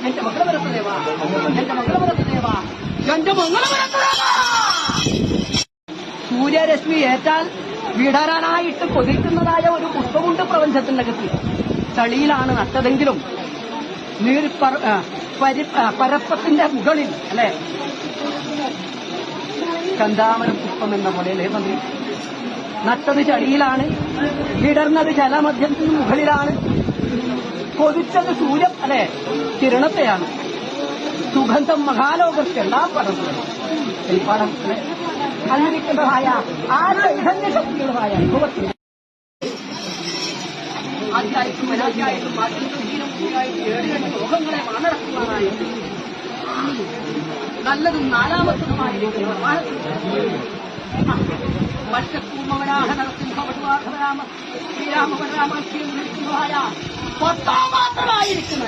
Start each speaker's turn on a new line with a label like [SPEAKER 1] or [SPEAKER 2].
[SPEAKER 1] എന്റെ മംഗളപുരത്തുദേവാ, എന്റെ മംഗളപുരത്തുദേവാ, എന്റെ മംഗളപുരത്തുദേവാ. സൂര്യരശ്മി ഏറ്റാൽ വിടരാനായിട്ട് കൊതിക്കുന്നതായ ഒരു പുഷ്പമുണ്ട് പ്രപഞ്ചത്തിനകത്ത്. ചളിയിലാണ് നട്ടതെങ്കിലും പരപ്പത്തിന്റെ മുകളിൽ അല്ലെ ചന്താമര പുഷ്പം എന്ന പോലെ അല്ലേ മന്ത്രി? നട്ടത് ചളിയിലാണ്, വിടർന്നത് ജലമധ്യത്തിന് മുകളിലാണ്, കൊതിച്ചത് സൂര്യൻ അല്ലെ കിരണത്തെയാണ്. സുഗന്ധം മഹാലോകത്തെല്ലാം പടർന്നു പടം അനുഭവിക്കുന്നതായ ആ ചൈതന്യ ശക്തികളായ അനുഭവത്തിൽ ആദ്യമായിട്ടും അനാദ്യമായിട്ടും മാറ്റീരം കൂടിയായിട്ട് 7 ലോകങ്ങളെ മണടക്കുവാനായിട്ട് നല്ലതും നാലാമത്തതുമായിരിക്കും വർഷക്കൂമവരാഹ നരസിംഹവടുവാഹരാമ ശ്രീരാമവരാമ 10 മാത്രമായിരിക്കുന്ന